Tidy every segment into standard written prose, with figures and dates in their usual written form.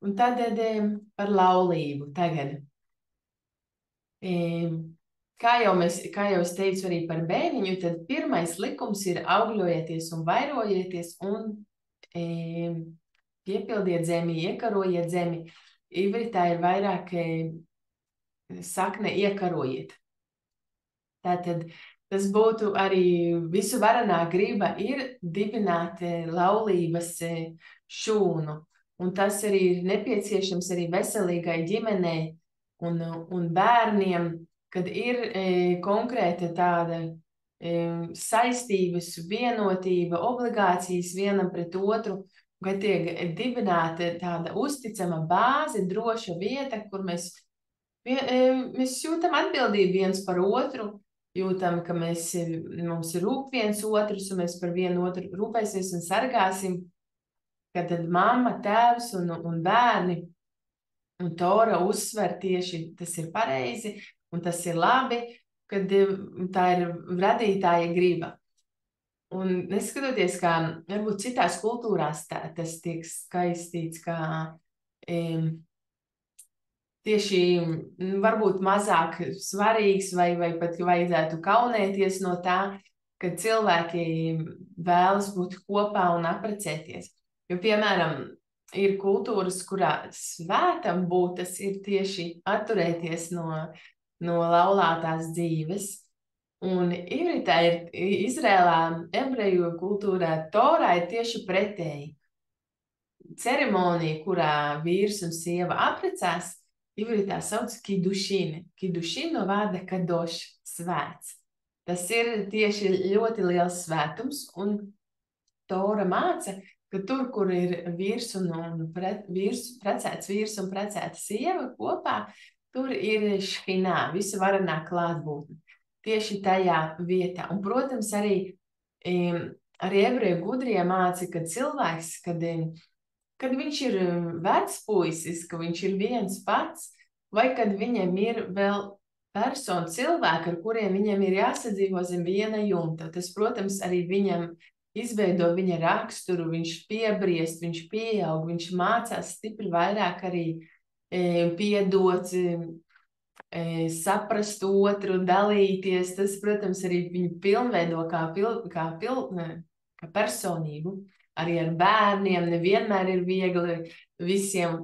Un tad par laulību tagad. Kā jau es teicu arī par bērniņu, tad pirmais likums ir augļojieties un vairojieties un piepildiet zemi, iekarojiet zemi. Ivritā ir vairāk sakne iekarojiet. Tātad tas būtu arī visu varenā griba ir dibināt laulības šūnu. Un tas arī ir nepieciešams arī veselīgai ģimenei un bērniem, kad ir konkrēta tāda saistības, vienotība, obligācijas vienam pret otru, kad tiek dibināta tāda uzticama bāze, droša vieta, kur mēs jūtam atbildību viens par otru, jūtam, ka mums ir rūp viens otrs, un mēs par vienu otru rūpēsies un sargāsim, kad tad mamma, tēvs un bērni un Tora uzsver tieši tas ir pareizi un tas ir labi, kad tā ir radītāja griba. Un neskatoties, kā varbūt citās kultūrās tas tiek skaistīts kā tieši varbūt mazāk svarīgs vai pat vajadzētu kaunēties no tā, ka cilvēki vēlas būt kopā un apprecēties. Jo, piemēram, ir kultūras, kurā svētam būt, tas ir tieši atturēties no laulātās dzīves. Un ivritā Izrēlā, ebreju kultūrā, Torā ir tieši pretēji. Ceremonija, kurā vīrs un sieva apprecās, ivritā sauc kidušīni. Kidušīni no vārda kadoš, svēts. Tas ir tieši ļoti liels svētums, un Tora māca, ka tur, kur ir precēts vīrs un precēta sieva kopā, tur ir šhinā, visa varenā klātbūtne. Tieši tajā vietā. Un, protams, arī ebreju gudrie māca, ka cilvēks, kad viņš ir vecpuisis, ka viņš ir viens pats, vai kad viņam ir vēl persona cilvēki, ar kuriem viņam ir jāsadzīvo zem viena jumta. Tas, protams, arī viņam izveido viņa raksturu, viņš piebriest, viņš pieaug, viņš mācās stipri vairāk arī piedot, saprast otru, dalīties. Tas, protams, arī viņu pilnveido kā personību. Arī ar bērniem nevienmēr ir viegli visiem.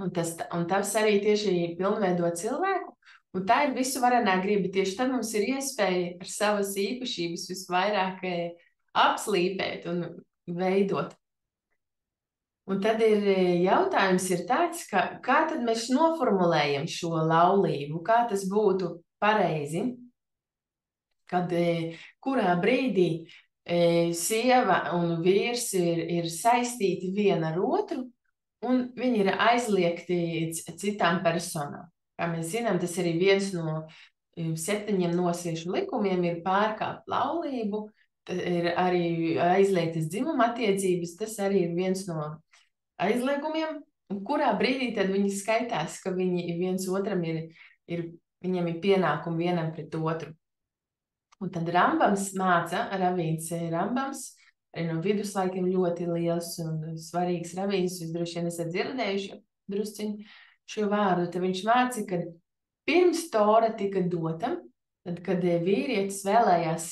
Un tas arī tieši pilnveido cilvēku. Un tā ir visu varenā griba. Tieši tad mums ir iespēja ar savas īpašības visvairāk apslīpēt un veidot. Un tad jautājums ir tāds, kā tad mēs noformulējam šo laulību, kā tas būtu pareizi, kad kurā brīdī sieva un vīrs ir saistīti viena ar otru, un viņi ir aizliegti citām personām. Kā mēs zinām, tas arī viens no 7 nosiešu likumiem ir pārkāpt laulību, ir arī aizliegtas dzimuma attiecības, tas arī ir viens no aizliegumiem, un kurā brīdī tad viņi skaitās, ka viņi viens otram viņam ir pienākumi vienam pret otru. Un tad Rambams māca, Ravīns Rambams, arī no viduslaikiem ļoti liels un svarīgs ravīns, jūs droši vien esat dzirdējuši drusciņu šo vārdu, tad viņš māca, ka pirms Tora tika dota, tad, kad vīrietis vēlējās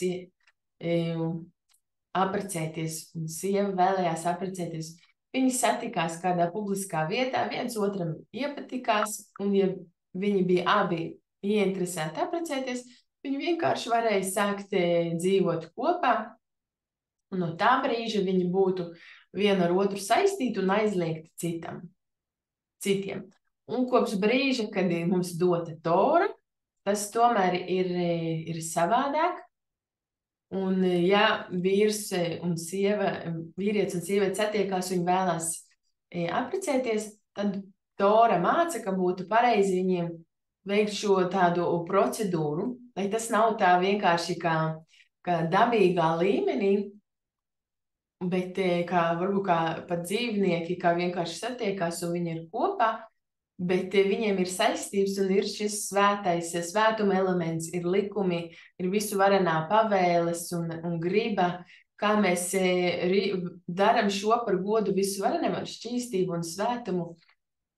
apprecēties, un sieva vēlējās apprecēties, viņi satikās kādā publiskā vietā, viens otram iepatikās, un ja viņi bija abi ieinteresēti apprecēties, viņi vienkārši varēja sākt dzīvot kopā, un no tā brīža viņi būtu vienu ar otru saistīti un aizliegti citiem. Un kopš brīža, kad mums dota Tora, tas tomēr ir savādāk. Un ja vīrietis un sieviete satiekās, viņi vēlās apprecēties, tad Tora māca, ka būtu pareizi viņiem veikt šo tādu procedūru, lai tas nav tā vienkārši kā dabīgā līmenī, bet varbūt kā pat dzīvnieki, kā vienkārši satiekās un viņi ir kopā, bet viņiem ir saistības un ir šis svētuma elements, ir likumi, ir visu varenā pavēles un griba, kā mēs daram šo par godu visu varenam ar šķīstību un svētumu,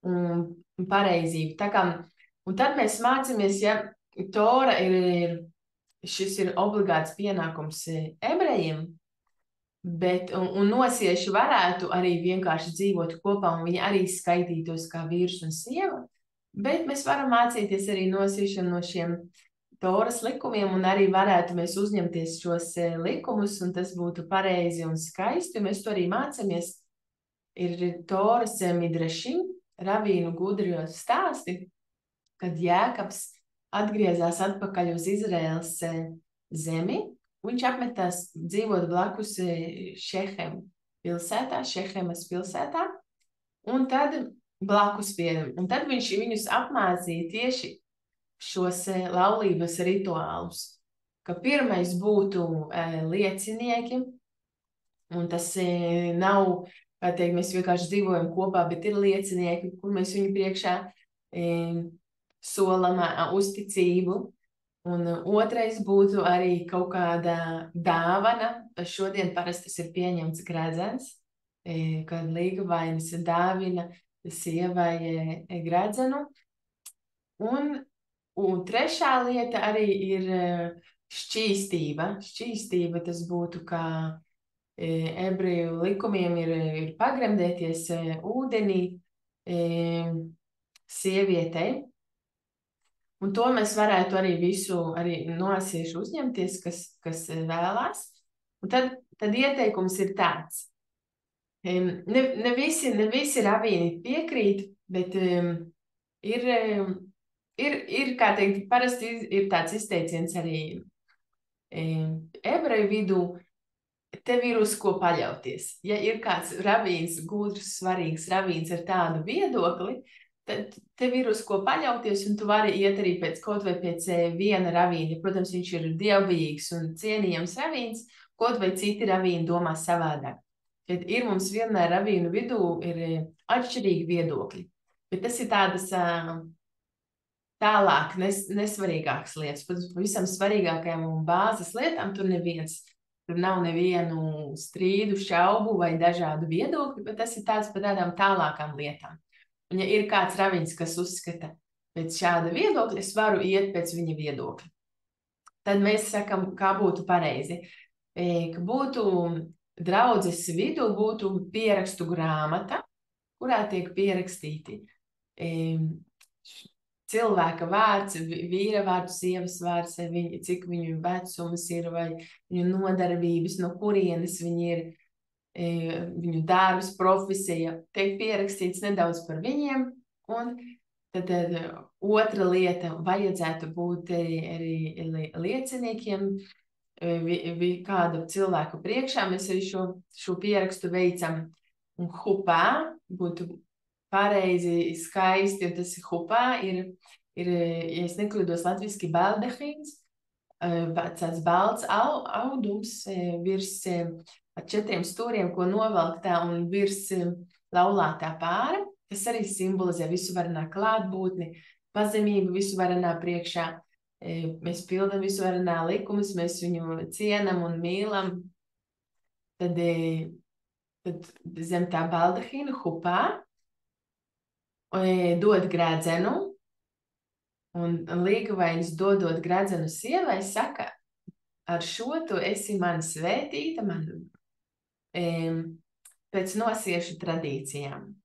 un pareizību. Tā kā, un tad mēs mācāmies, ja Tora šis ir obligāts pienākums ebrejiem, un nosieši varētu arī vienkārši dzīvot kopā, un viņi arī skaitītos kā vīrs un sieva, bet mēs varam mācīties arī nosiešanu no šiem Toras likumiem, un arī varētu mēs uzņemties šos likumus, un tas būtu pareizi un skaisti, un mēs to arī mācāmies. Ir Toras midrašim, rabīnu gudrijos stāsti, kad Jēkabs atgriezās atpakaļ uz Izraēlas zemi, viņš apmetās dzīvot blakus Šehem pilsētā, Šehemas pilsētā, un tad blakus pie viņiem. Un tad viņš viņus apmācīja tieši šos laulības rituālus, ka pirmais būtu liecinieki, un tas nav, kā teikt, mēs vienkārši dzīvojam kopā, bet ir liecinieki, kur mēs viņu priekšā solam uzticību. Un otrais būtu arī kaut kāda dāvana. Šodien parasti tas ir pieņemts gredzens, kad līgavainis dāvina sievai gredzenu. Un trešā lieta arī ir šķīstība. Šķīstība tas būtu kā ebreju likumiem ir pagremdēties ūdenī sievietei. Un to mēs varētu arī visu arī nosiešu uzņemties, kas vēlās. Un tad ieteikums ir tāds. Ne visi rabīni piekrīt, bet ir, kā teikt, parasti ir tāds izteiciens arī ebreju vidū, tev ir uz ko paļauties. Ja ir kāds rabīns, gudrs, svarīgs rabīns ar tādu viedokli, tad tev ir uz ko paļauties, un tu vari iet arī kaut vai pēc viena rabīna. Protams, viņš ir dievbijīgs un cienījams rabīns, kaut vai citi rabīni domā savādāk. Tad ir mums vienmēr rabīnu vidū ir atšķirīgi viedokļi. Bet tas ir tādas tālāk nesvarīgākas lietas. Pavisam svarīgākajām un bāzes lietām tur nav nevienu strīdu, šaubu vai dažādu viedokļu, bet tas ir tāds par tādām tālākām lietām. Un ja ir kāds rabīns, kas uzskata pēc šāda viedokļa, es varu iet pēc viņa viedokļa. Tad mēs sakam, kā būtu pareizi. Ka būtu draudzes vidū būtu pierakstu grāmata, kurā tiek pierakstīti cilvēka vārds, vīra vārds, sievas vārds, cik viņu vecums ir, vai viņu nodarbības, no kurienes viņi ir, viņu darbs, profesija, tiek pierakstīts nedaudz par viņiem, un tad otra lieta vajadzētu būt arī lieciniekiem, kādu cilvēku priekšā mēs arī šo pierakstu veicam, un hupā būtu pareizi, skaisti, un tas hupā ir, ja es nekļūdos latviski, baldahīns, tāds balts audums virs 4 stūriem, ko novelk tā un virs laulātā pāra. Tas arī simbolizē visuvarenā klātbūtni, pazemību visuvarenā priekšā. Mēs pildam visuvarenā likumus, mēs viņu cienam un mīlam. Tad zem tā baldahīna hupā dod gredzenu, un līgavainis dodot gredzenu sievai saka, ar šo tu esi man svētīta, pēc nosiešu tradīcijām.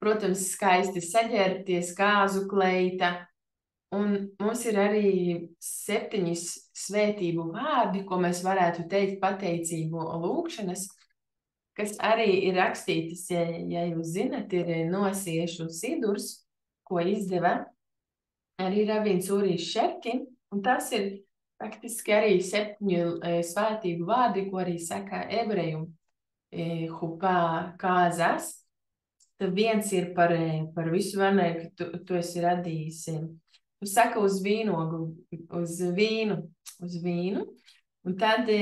Protams, skaisti saģērbties, kāzu kleita, un mums ir arī 7 svētību vārdi, ko mēs varētu teikt pateicību lūkšanas, kas arī ir rakstītas, ja jūs zinat, ir nosiešu sidurs, ko izdeva arī rabīns Ūrijs Šerki, un tas ir faktiski arī 7 svētību vārdi, ko arī saka ebreju hupā kāzās. Tad viens ir par visu varnēju, ka tu esi radījis. Tu saka uz vīnu, un tad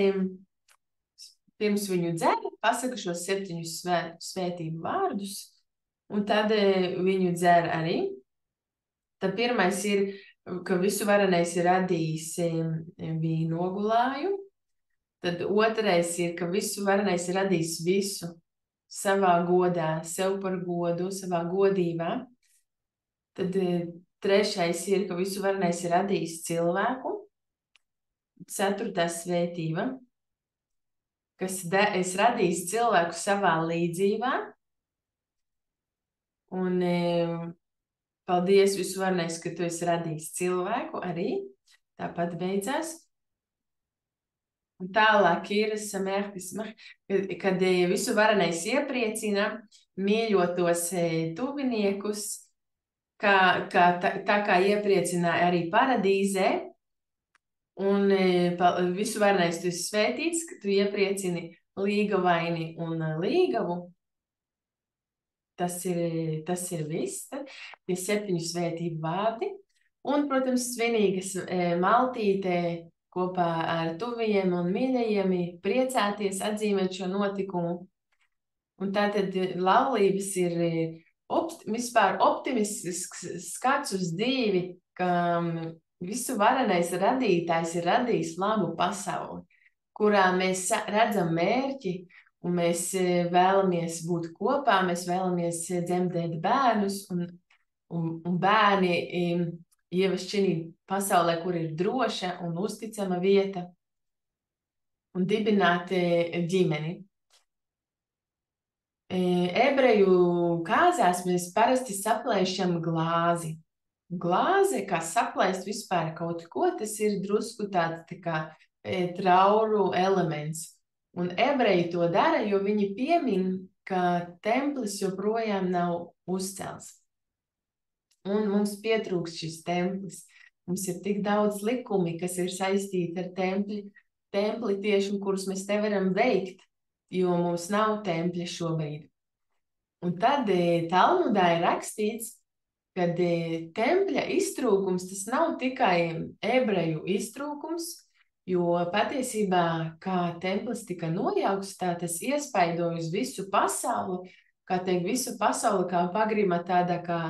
pirms viņu dzer, pasaka šos 7 svētību vārdus, un tad viņu dzer arī. Tad pirmais ir, ka visu varenais ir radījis vīnogulāju. Tad otrais ir, ka visu varenais ir radījis visu savā godā, sev par godu, savā godībā. Tad trešais ir, ka visu varenais ir radījis cilvēku. Ceturtā svētība, kas es radījis cilvēku savā līdzībā. Un paldies visu varenais, ka tu esi radījis cilvēku arī. Tāpat beidzās. Un tālāk ir samērķis, kad visu varenais iepriecina mīļotos tuviniekus, tā kā iepriecināja arī paradīzē. Un visu varenais tu esi svētīts, ka tu iepriecini līgavaini un līgavu. Tas ir viss. Tie 7 svētību vārdi. Un, protams, svinīgas maltīte kopā ar tuvajiem un mīļajiem priecāties, atzīmēt šo notikumu. Un tātad laulības ir vispār optimistisks skats uz dzīvi, ka visu varenais radītājs ir radījis labu pasauli, kurā mēs redzam mērķi, un mēs vēlamies būt kopā, mēs vēlamies dzemdēt bērnus, un bērni ievest šī pasaulē, kur ir droša un uzticama vieta, un dibināt ģimeni. Ebreju kāzās mēs parasti saplēšam glāzi. Glāze, kā saplēst vispār kaut ko, tas ir drusku tāds tā kā trauru elements. Un ebreji to dara, jo viņi piemin, ka templis joprojām nav uzcelts. Un mums pietrūkst šis templis. Mums ir tik daudz likumi, kas ir saistīti ar templi tieši, kurus mēs nevaram veikt, jo mums nav tempļa šobrīd. Un tad Talmudā ir rakstīts, ka tempļa iztrūkums tas nav tikai ebreju iztrūkums, jo patiesībā, kā templis tika nojaukts, tā tas iespaidoja uz visu pasauli, kā teikt, visu pasauli kā pagrima tādā kā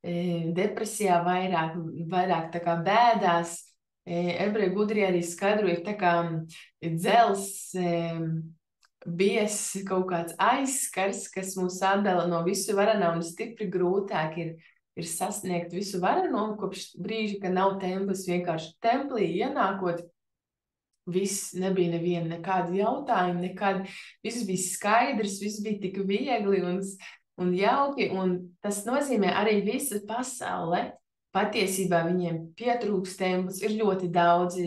depresijā vairāk tā kā bēdās. Ebreju gudrie arī skaidroja, tā kā dzels bies kaut kāds aizskars, kas mūs atdala no visu varana, un stipri grūtāk ir sasniegt visu varano, kopš brīža, ka nav templis, vienkārši templī ienākot, viss nebija neviena nekāda jautājuma, viss bija skaidrs, viss bija tik viegli un jauki, un tas nozīmē arī visa pasaule. Patiesībā viņiem pietrūks templis, ir ļoti daudzi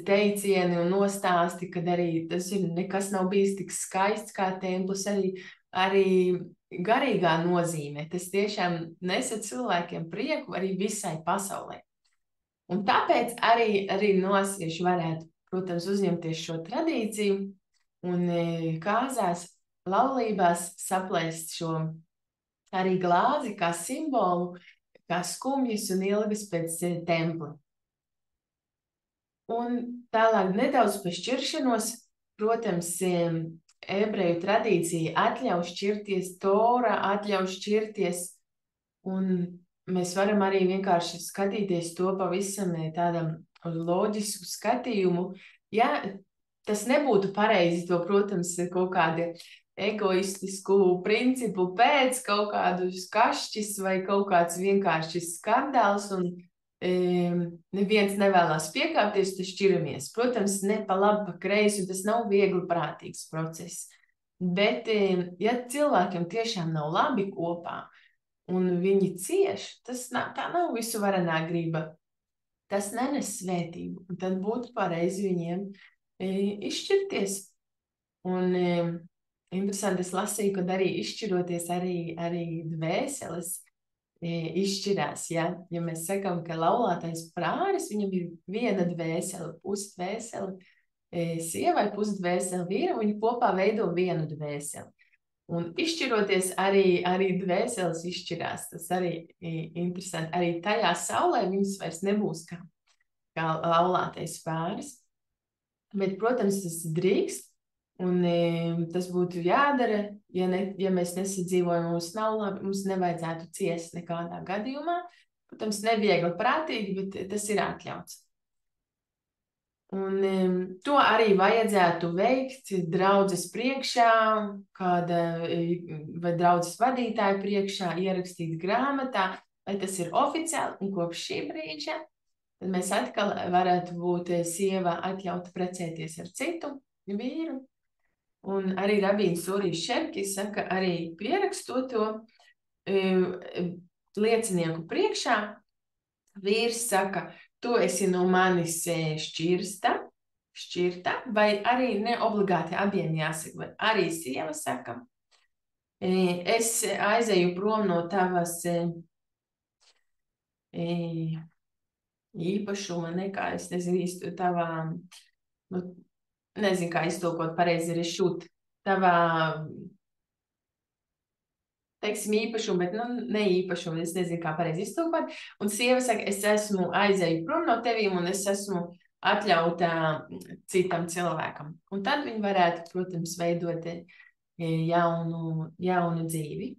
teicieni un nostāsti, kad arī tas nekas nav bijis tik skaists kā templis, arī garīgā nozīmē. Tas tiešām nesa cilvēkiem prieku arī visai pasaulē. Un tāpēc arī nosieši varētu, protams, uzņemties šo tradīciju un kāzās, laulībās saplēst šo arī glāzi kā simbolu, kā skumjas un ilgas pēc templi. Un tālāk nedaudz par šķiršanos, protams, ebreju tradīcija atļauj šķirties, Tora atļauj šķirties, un mēs varam arī vienkārši skatīties to pavisam tādam loģisku skatījumu. Ja tas nebūtu pareizi, to, protams, kaut kādi egoistisku principu pēc, kaut kādus kašķis vai kaut kāds vienkārši skandāls, un neviens nevēlās piekāpties, tad šķiramies. Protams, ne pa labi, pa kreisi, tas nav viegli prātīgs process. Bet, ja cilvēkiem tiešām nav labi kopā, un viņi cieš, tā nav visu varenā griba. Tas nenes svētību, un tad būtu pareizi viņiem izšķirties. Un interesanti, es lasīju, kad arī izšķiroties, arī dvēseles izšķirās. Ja mēs sakām, ka laulātais prāris, viņam ir viena dvēsele, pusdvēsele sievai, pusdvēsele vīram, viņi kopā veido vienu dvēseli. Un izšķiroties arī dvēseles izšķirās. Tas arī interesanti. Arī tajā saulē viņas vairs nebūs kā laulātais pāris. Bet, protams, tas drīkst. Un tas būtu jādara, ja mēs nesadzīvojam, mums nav labi, mums nevajadzētu ciest nekādā gadījumā. Protams, neviegli prātīgi, bet tas ir atļauts. Un to arī vajadzētu veikt draudzes priekšā, vai draudzes vadītāja priekšā, ierakstīt grāmatā, lai tas ir oficiāli, un kopš šī brīža tad mēs atkal varētu būt sieva atļauta precēties ar citu vīru. Un arī rabīns Urijs Šerkis saka, arī pierakstot to liecinieku priekšā, vīrs saka, tu esi no manis šķirta, vai arī ne obligāti abiem jāsaka, vai arī sieva saka, es aizeju prom no tavas īpašuma, nekā es nezinu, tavā, nu, nezinu, kā iztulkot pareizi rešūt, tavā, teiksim, īpašumu, bet ne īpašumu, es nezinu, kā pareizi iztulkot. Un sieva saka, es esmu aizēju prom no tevīm un es esmu atļauta citam cilvēkam. Un tad viņi varētu, protams, veidot jaunu dzīvi.